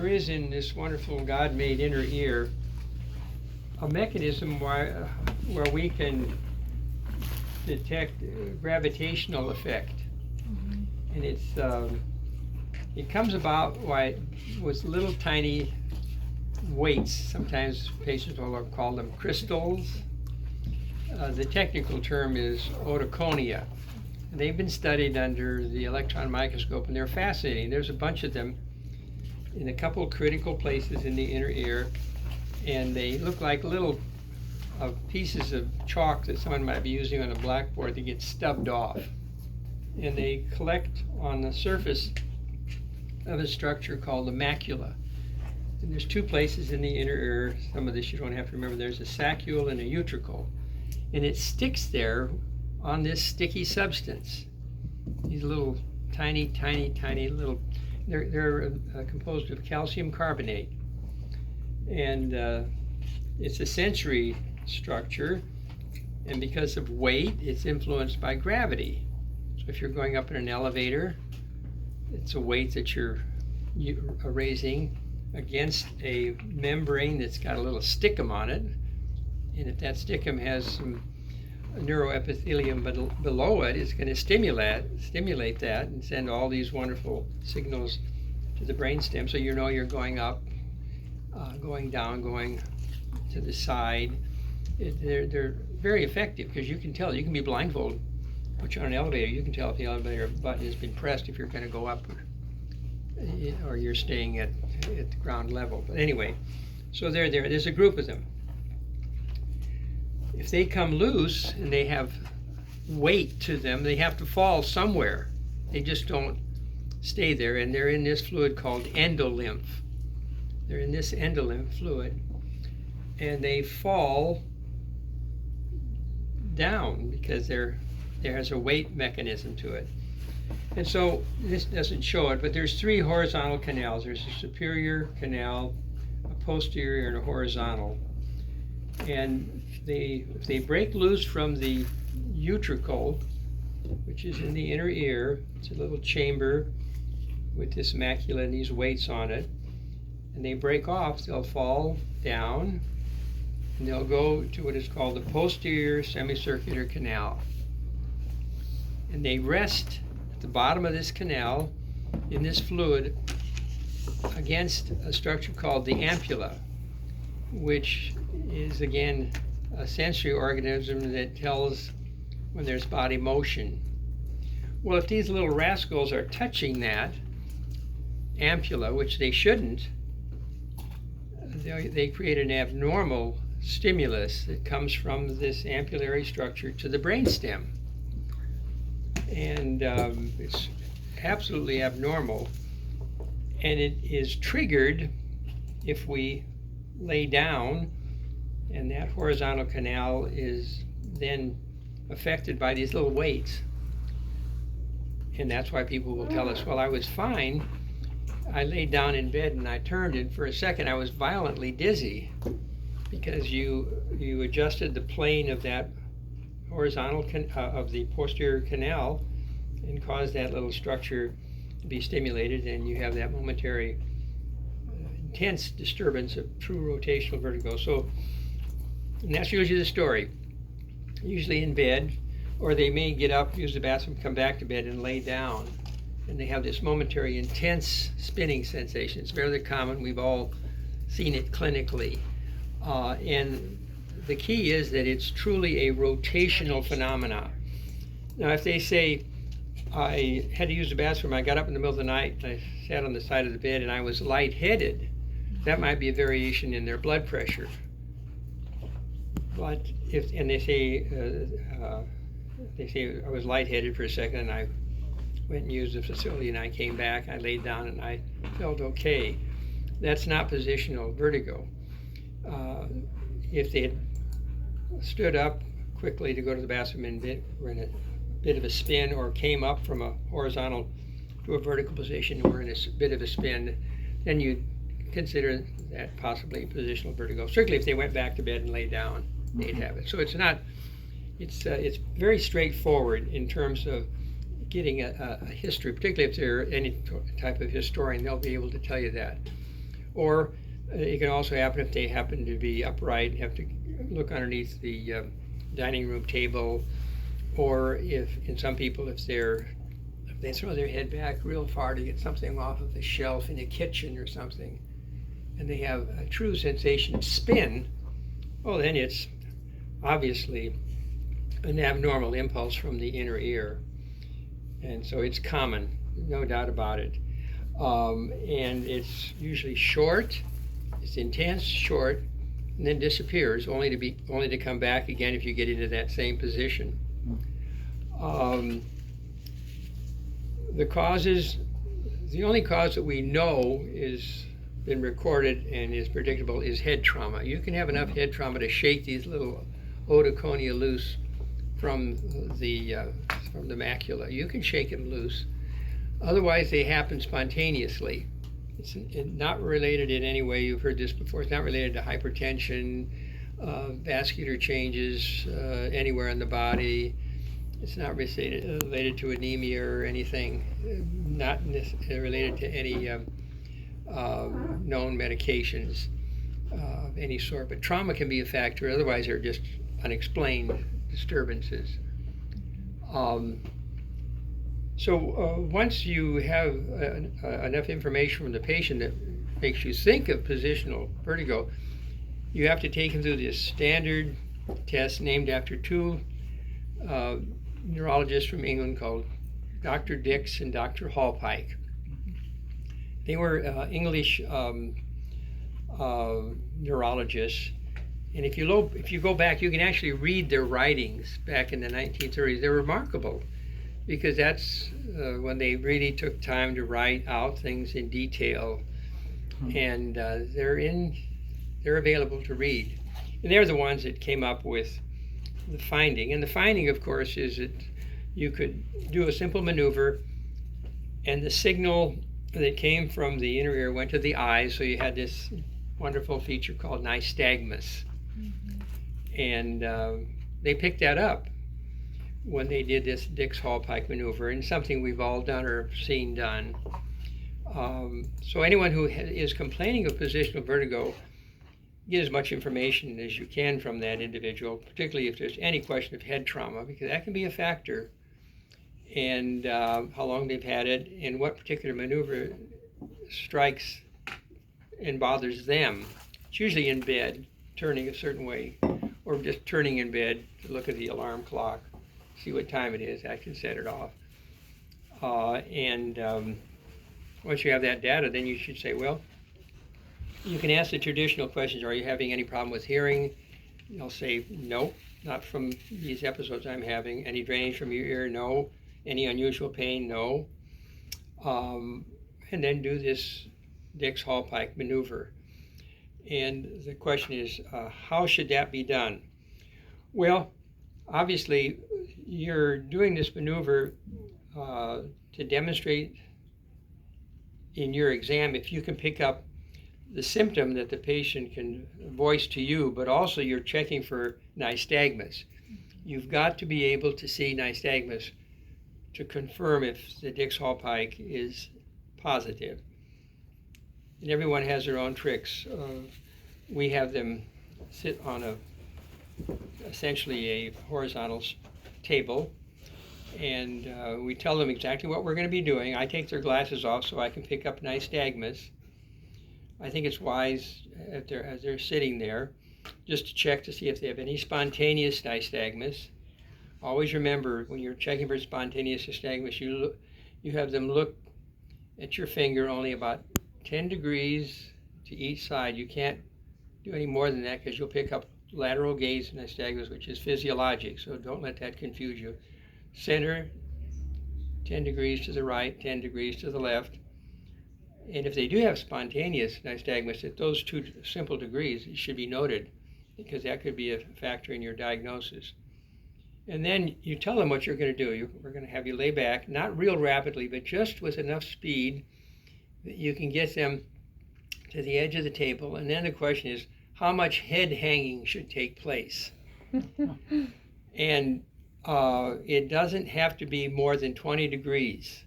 there is in this wonderful God-made inner ear a mechanism where we can detect gravitational effect. And it comes about with little tiny weights. Sometimes patients will call them crystals. The technical term is otoconia. They've been studied under the electron microscope, and they're fascinating. There's a bunch of them in a couple critical places in the inner ear, and they look like little pieces of chalk that someone might be using on a blackboard that get stubbed off. And they collect on the surface of a structure called the macula. And there's two places in the inner ear. Some of this you don't have to remember. There's a saccule and a utricle. And it sticks there on this sticky substance. These little tiny little, they're composed of calcium carbonate. And it's a sensory structure. And because of weight, it's influenced by gravity. So if you're going up in an elevator, it's a weight that you're raising against a membrane that's got a little stickum on it. And if that stickum has some neuroepithelium below it, it's going to stimulate that and send all these wonderful signals to the brainstem. So you know you're going up, going down, going to the side. They're very effective because you can tell. You can be blindfolded, put you on an elevator. You can tell if the elevator button has been pressed if you're going to go up or you're staying at the ground level. But anyway, so they're there. There's a group of them. If they come loose and they have weight to them, they have to fall somewhere. They just don't stay there, and they're in this fluid called endolymph. They're in this endolymph fluid, and they fall down because there's a weight mechanism to it. And so this doesn't show it, but there's three horizontal canals. There's a superior canal, a posterior, and a horizontal. And if they break loose from the utricle, which is in the inner ear, it's a little chamber with this macula and these weights on it, and they break off, they'll fall down, and they'll go to what is called the posterior semicircular canal. And they rest at the bottom of this canal in this fluid against a structure called the ampulla, which is again a sensory organism that tells when there's body motion. Well, if these little rascals are touching that ampulla, which they shouldn't, they create an abnormal stimulus that comes from this ampullary structure to the brainstem. And it's absolutely abnormal. And it is triggered if we lay down, and that horizontal canal is then affected by these little weights. And that's why people will tell us, well, I was fine. I laid down in bed and I turned, and for a second I was violently dizzy because you adjusted the plane of that horizontal of the posterior canal and caused that little structure to be stimulated, and you have that momentary intense disturbance of true rotational vertigo. So, and that's usually the story. Usually in bed, or they may get up, use the bathroom, come back to bed and lay down, and they have this momentary intense spinning sensation. It's fairly common. We've all seen it clinically. And the key is that it's truly a rotational phenomena. Now, if they say, I had to use the bathroom, I got up in the middle of the night, I sat on the side of the bed and I was lightheaded, that might be a variation in their blood pressure. But they say I was lightheaded for a second, and I went and used the facility, and I came back, I laid down, and I felt okay. That's not positional vertigo. If they had stood up quickly to go to the bathroom and were in a bit of a spin, or came up from a horizontal to a vertical position and were in a bit of a spin, then you'd consider that possibly positional vertigo. Certainly if they went back to bed and lay down, they'd have it. So it's very straightforward in terms of getting a history, particularly if they're any type of historian, they'll be able to tell you that. Or it can also happen if they happen to be upright and have to look underneath the dining room table, or if, in some people, if they throw their head back real far to get something off of the shelf in the kitchen or something, and they have a true sensation of spin, well, then it's obviously an abnormal impulse from the inner ear. And so it's common, no doubt about it. And it's usually short, it's intense, short, and then disappears, only to come back again if you get into that same position. The only cause that we know is been recorded and is predictable is head trauma. You can have enough head trauma to shake these little otoconia loose from the macula. You can shake them loose. Otherwise, they happen spontaneously. It's not related in any way. You've heard this before. It's not related to hypertension, vascular changes anywhere in the body. It's not related to anemia or anything. Not related to any known medications of any sort. But trauma can be a factor. Otherwise, they're just unexplained disturbances. So once you have enough information from the patient that makes you think of positional vertigo, you have to take them through this standard test named after two neurologists from England called Dr. Dix and Dr. Hallpike. They were English neurologists. And if you go back, you can actually read their writings back in the 1930s. They're remarkable because that's when they really took time to write out things in detail, and they're available to read. And they're the ones that came up with the finding. And the finding, of course, is that you could do a simple maneuver, and the signal that came from the inner ear went to the eyes, so you had this wonderful feature called nystagmus. And they picked that up when they did this Dix-Hallpike maneuver, and something we've all done or seen done. So anyone who is complaining of positional vertigo, get as much information as you can from that individual, particularly if there's any question of head trauma, because that can be a factor, and how long they've had it, and what particular maneuver strikes and bothers them. It's usually in bed, turning a certain way, or just turning in bed to look at the alarm clock, see what time it is. I can set it off. Once you have that data, then you should say, well, you can ask the traditional questions. Are you having any problem with hearing? They'll say, no, not from these episodes I'm having. Any drainage from your ear? No. Any unusual pain? No. And then do this Dix-Hallpike maneuver. And the question is, how should that be done? Well, obviously, you're doing this maneuver to demonstrate in your exam if you can pick up the symptom that the patient can voice to you, but also you're checking for nystagmus. You've got to be able to see nystagmus to confirm if the Dix-Hallpike is positive. And everyone has their own tricks. We have them sit on essentially a horizontal table, and we tell them exactly what we're going to be doing. I take their glasses off so I can pick up nystagmus. I think it's wise as they're sitting there just to check to see if they have any spontaneous nystagmus. Always remember, when you're checking for spontaneous nystagmus, you have them look at your finger only about 10 degrees to each side. You can't do any more than that because you'll pick up lateral gaze nystagmus, which is physiologic, so don't let that confuse you. Center, 10 degrees to the right, 10 degrees to the left. And if they do have spontaneous nystagmus at those two simple degrees, it should be noted because that could be a factor in your diagnosis. And then you tell them what you're going to do. We're going to have you lay back, not real rapidly, but just with enough speed that you can get them to the edge of the table. And then the question is, how much head hanging should take place? And it doesn't have to be more than 20 degrees.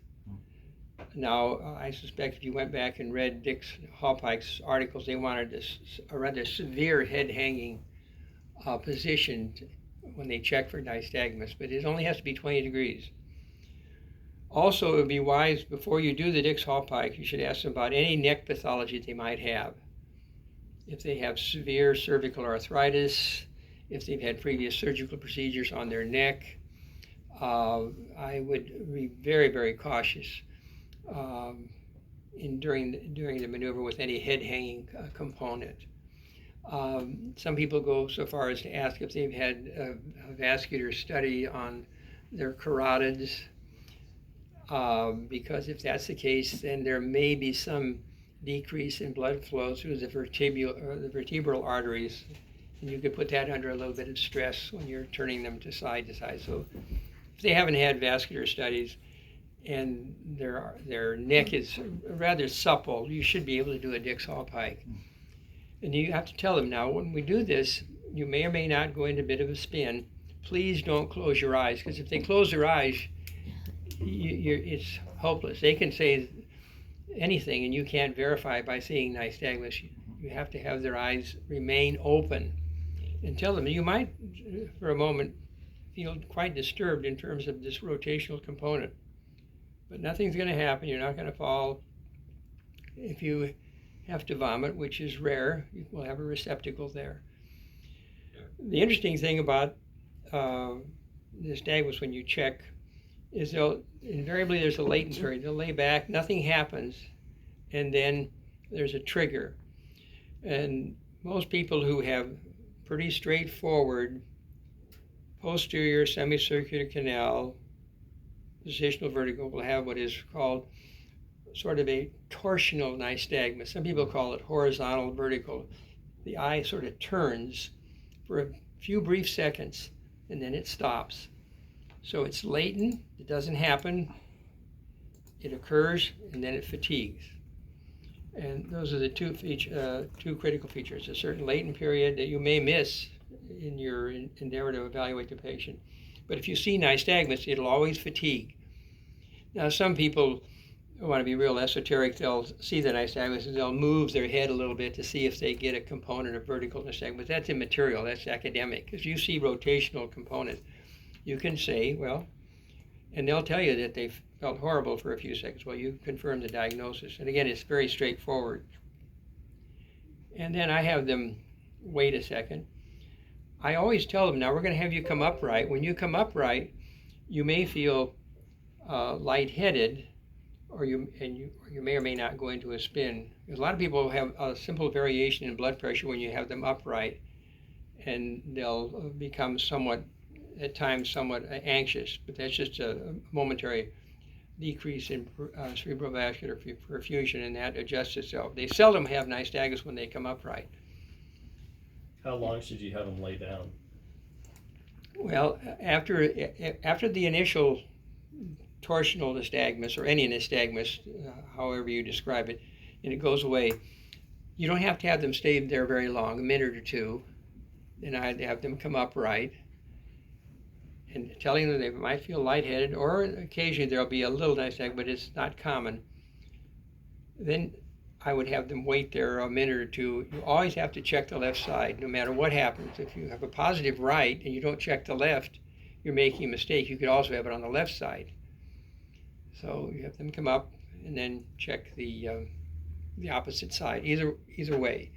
Now, I suspect if you went back and read Dick Hallpike's articles, they wanted a rather severe head-hanging position when they check for nystagmus, but it only has to be 20 degrees. Also, it would be wise, before you do the Dix-Hallpike, you should ask them about any neck pathology they might have. If they have severe cervical arthritis, if they've had previous surgical procedures on their neck, I would be very, very cautious during the maneuver with any head-hanging component. Some people go so far as to ask if they've had a vascular study on their carotids, because if that's the case, then there may be some decrease in blood flow through the vertebral arteries, and you could put that under a little bit of stress when you're turning them to side. So if they haven't had vascular studies and their neck is rather supple, you should be able to do a Dix-Hallpike. And you have to tell them, now when we do this, you may or may not go into a bit of a spin. Please don't close your eyes, because if they close their eyes, it's hopeless. They can say anything and you can't verify by seeing nystagmus. You have to have their eyes remain open and tell them. You might, for a moment, feel quite disturbed in terms of this rotational component, but nothing's going to happen. You're not going to fall. If you have to vomit, which is rare, you will have a receptacle there. The interesting thing about nystagmus when you check is invariably there's a latent period. They'll lay back, nothing happens, and then there's a trigger. And most people who have pretty straightforward posterior semicircular canal positional vertigo will have what is called sort of a torsional nystagmus. Some people call it horizontal vertigo. The eye sort of turns for a few brief seconds and then it stops. So it's latent, it doesn't happen, it occurs, and then it fatigues. And those are the two critical features: a certain latent period that you may miss in your endeavor to evaluate the patient. But if you see nystagmus, it'll always fatigue. Now, some people want to be real esoteric. They'll see the nystagmus and they'll move their head a little bit to see if they get a component of vertical nystagmus. That's immaterial, that's academic. If you see rotational component, you can say, well, and they'll tell you that they felt horrible for a few seconds. Well, you confirm the diagnosis. And again, it's very straightforward. And then I have them wait a second. I always tell them, now we're going to have you come upright. When you come upright, you may feel lightheaded, or you may or may not go into a spin. Because a lot of people have a simple variation in blood pressure when you have them upright, and they'll become at times somewhat anxious, but that's just a momentary decrease in cerebrovascular perfusion, and that adjusts itself. They seldom have nystagmus when they come upright. How long should you have them lay down? Well, after the initial torsional nystagmus, or any nystagmus, however you describe it, and it goes away, you don't have to have them stay there very long, a minute or two. Then I'd have them come upright, and telling them they might feel lightheaded, or occasionally there'll be a little nystagmus, but it's not common. Then I would have them wait there a minute or two. You always have to check the left side, no matter what happens. If you have a positive right and you don't check the left, you're making a mistake. You could also have it on the left side. So you have them come up and then check the opposite side, either way.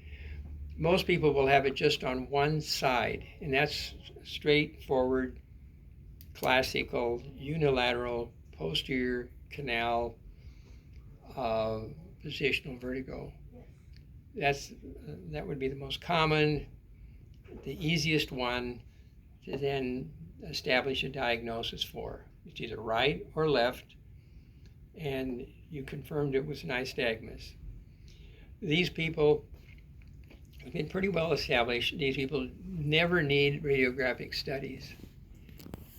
Most people will have it just on one side, and that's straightforward, classical, unilateral, posterior canal positional vertigo. That would be the most common, the easiest one to then establish a diagnosis for. It's either right or left, and you confirmed it was nystagmus. These people have been pretty well established. These people never need radiographic studies.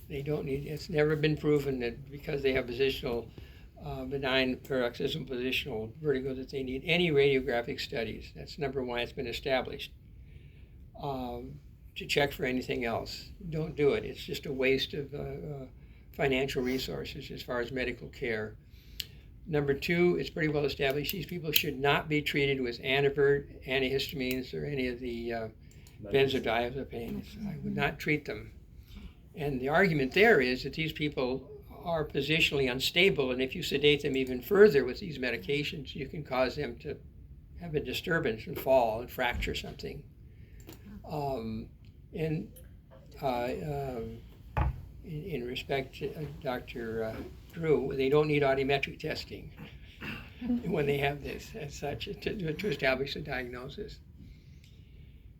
They don't need, it's never been proven that because they have positional benign paroxysmal positional vertigo that they need any radiographic studies. That's number one. It's been established. To check for anything else, don't do it. It's just a waste of financial resources as far as medical care. Number two, it's pretty well established these people should not be treated with antihistamines, or any of the benzodiazepines. I would not treat them. And the argument there is that these people are positionally unstable, and if you sedate them even further with these medications, you can cause them to have a disturbance and fall and fracture something. In respect to Dr. Drew, they don't need audiometric testing when they have this as such to establish a diagnosis.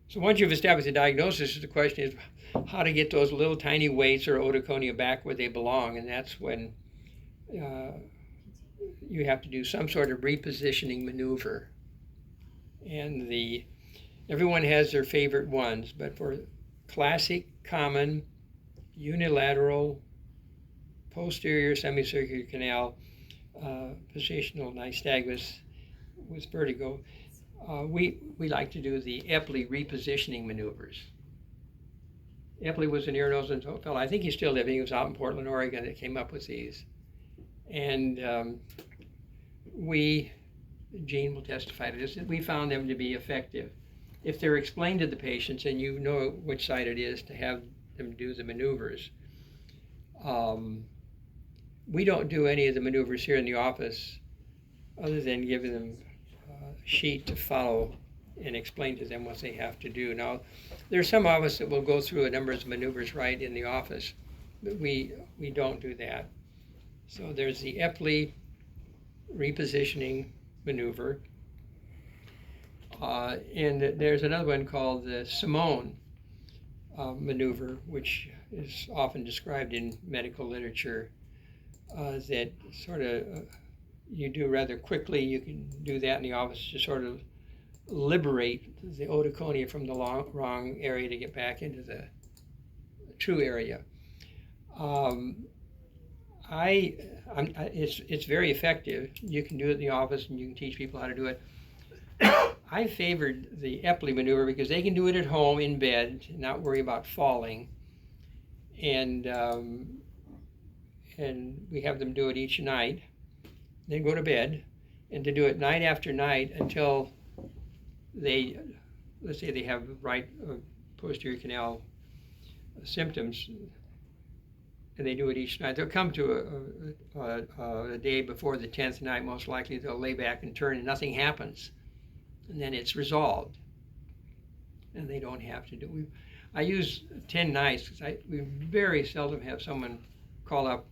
So once you've established a diagnosis, the question is how to get those little tiny weights or otoconia back where they belong, and that's when you have to do some sort of repositioning maneuver. And everyone has their favorite ones, but for classic, common, unilateral, posterior semicircular canal, positional nystagmus with vertigo, we like to do the Epley repositioning maneuvers. Epley was an ear, nose, and throat fellow. I think he's still living. He was out in Portland, Oregon, that came up with these. And Gene will testify to this, that we found them to be effective. If they're explained to the patients and you know which side it is to have them do the maneuvers. We don't do any of the maneuvers here in the office other than giving them a sheet to follow and explain to them what they have to do. Now, there's some of us that will go through a number of maneuvers right in the office, but we don't do that. So there's the Epley repositioning maneuver, and there's another one called the Simone maneuver, which is often described in medical literature, that sort of you do rather quickly. You can do that in the office to sort of liberate the otoconia from the wrong area to get back into the true area. It's very effective. You can do it in the office and you can teach people how to do it. I favored the Epley maneuver because they can do it at home in bed, not worry about falling. And we have them do it each night, then go to bed, and to do it night after night until let's say they have right posterior canal symptoms, and they do it each night. They'll come to a day before the 10th night, most likely they'll lay back and turn and nothing happens. And then it's resolved. And they don't have to do it. I use 10 nights because we very seldom have someone call up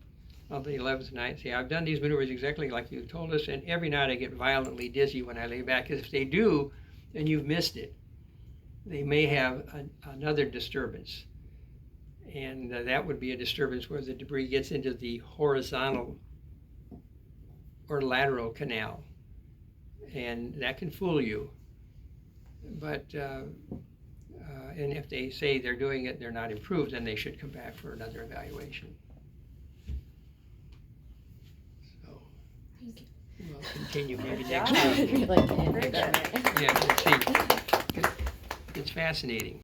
on the 11th night and say, I've done these maneuvers exactly like you told us, and every night I get violently dizzy when I lay back. Because if they do, then you've missed it. They may have another disturbance. And that would be a disturbance where the debris gets into the horizontal or lateral canal. And that can fool you. But, and if they say they're doing it, they're not improved, then they should come back for another evaluation. So, we'll continue maybe next time. Very good. Yeah, let's see. It's fascinating.